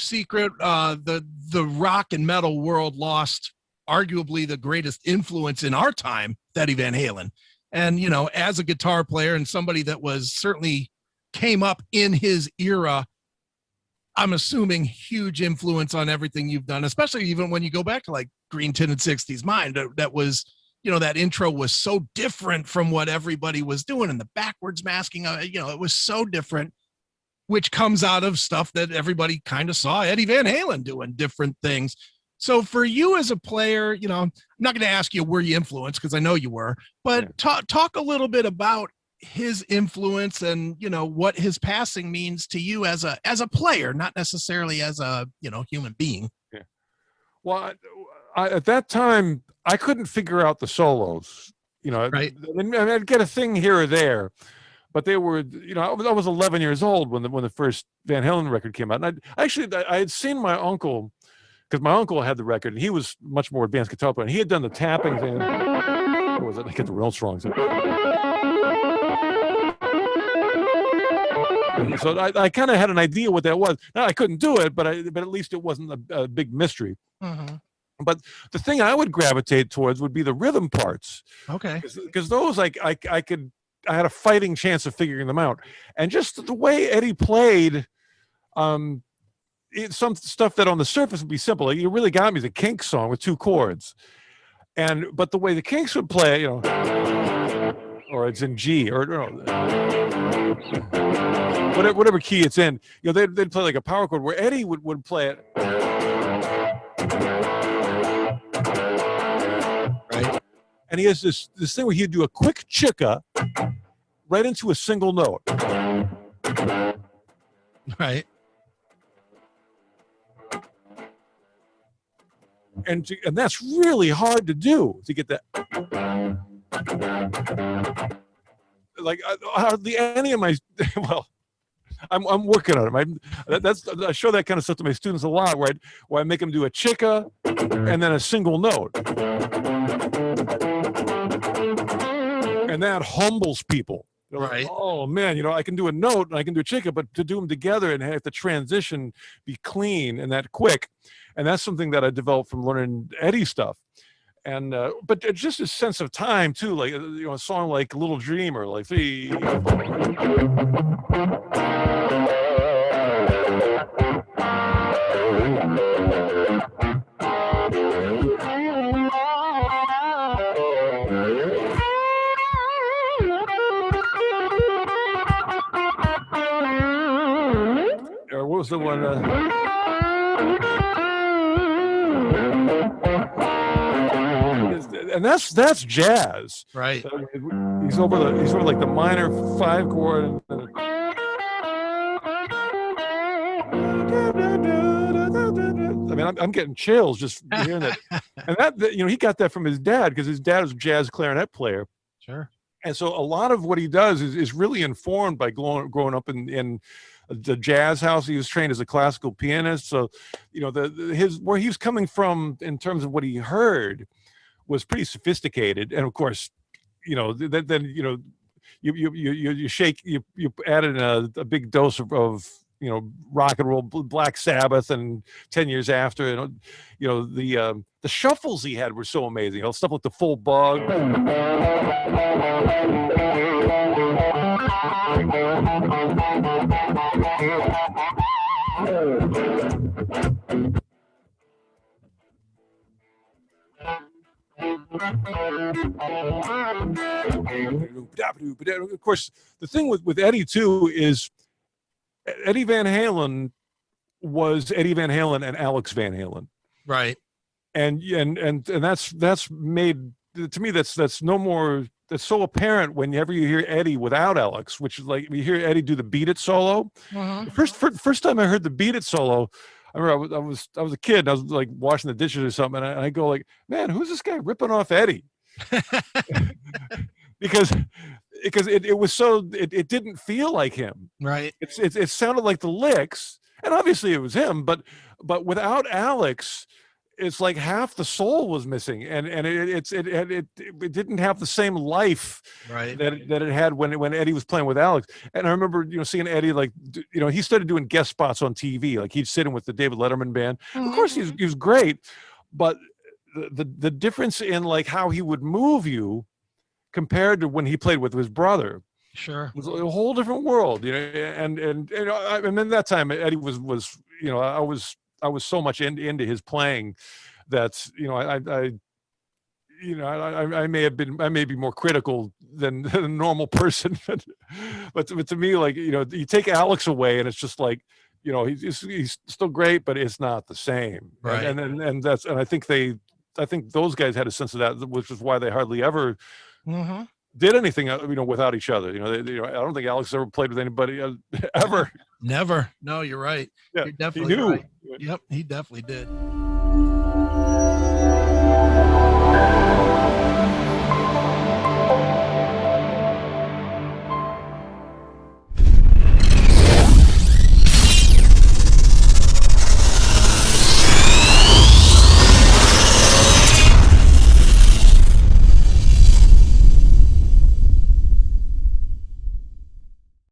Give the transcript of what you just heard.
secret. The rock and metal world lost arguably the greatest influence in our time, Eddie Van Halen. And, you know, as a guitar player and somebody that was certainly came up in his era, I'm assuming huge influence on everything you've done, especially even when you go back to like Green Tinted 60s Mind. That was, you know, that intro was so different from what everybody was doing, and the backwards masking, you know, it was so different, which comes out of stuff that everybody kind of saw Eddie Van Halen doing different things. So for you as a player, you know, I'm not going to ask you were you influenced, because I know you were, but talk a little bit about his influence and, you know, what his passing means to you as a player, not necessarily as a, you know, human being. Yeah. Well, I at that time, I couldn't figure out the solos, you know, right. I mean, I'd get a thing here or there, but they were, you know, I was 11 years old when the first Van Halen record came out. And I had seen my uncle, because my uncle had the record, and he was much more advanced guitar player, and he had done the tapping thing. What was it? I get the real strong. So I kind of had an idea what that was. Now, I couldn't do it, but at least it wasn't a big mystery. Mm-hmm. But the thing I would gravitate towards would be the rhythm parts. Okay. Because those I had a fighting chance of figuring them out. And just the way Eddie played, some stuff that on the surface would be simple. Like, you really got me the Kinks song with 2 chords. But the way the Kinks would play, you know, or it's in G, or whatever key it's in, you know, they'd play like a power chord, where Eddie would play it. Right. And he has this thing where he'd do a quick chicka right into a single note. Right. And that's really hard to do, to get that. Like hardly any of my, well, I'm working on it. I show that kind of stuff to my students a lot, where I make them do a chicka and then a single note, and that humbles people. They're right. Like, oh man, you know, I can do a note and I can do a chicka, but to do them together and have the transition be clean and that quick, and that's something that I developed from learning Eddie stuff. And but it's just a sense of time too, like, you know, a song like Little Dreamer, like or what was the one? And that's jazz, right? He's over like the minor 5 chord. I mean, I'm getting chills just hearing that. And that, you know, he got that from his dad, because his dad was a jazz clarinet player. Sure. And so a lot of what he does is really informed by growing up in the jazz house. He was trained as a classical pianist, so you know where he was coming from in terms of what he heard was pretty sophisticated. And of course, you know, then you know, you added a big dose of you know, rock and roll, Black Sabbath, and 10 years after, you know, the shuffles he had were so amazing. You know, stuff like the Full Bug. Of course, the thing with Eddie too is Eddie Van Halen was Eddie Van Halen and Alex Van Halen, right? And that's made, to me, that's no more, that's so apparent whenever you hear Eddie without Alex, which is like you hear Eddie do the Beat It solo. Uh-huh. First time I heard the Beat It solo, I remember I was a kid, and I was like washing the dishes or something, and I go like, man, who's this guy ripping off Eddie? because it was so, it didn't feel like him, right? It sounded like the licks, and obviously it was him, but without Alex, it's like half the soul was missing, and it didn't have the same life Right. that it had when Eddie was playing with Alex. And I remember, seeing Eddie, like, he started doing guest spots on TV, like he'd sit in with the David Letterman band. Of course, he was great, but the difference in like how he would move you compared to when he played with his brother. Sure. It was a whole different world, and then that time Eddie was I was so much into his playing that I may be more critical than a normal person, but to me, like, you take Alex away and it's just like, he's still great, but it's not the same. Right. And I think those guys had a sense of that, which is why they hardly ever did anything, without each other. I don't think Alex ever played with anybody ever. Never. No, you're right. Yeah, You're definitely he knew. right. Yep, he definitely did.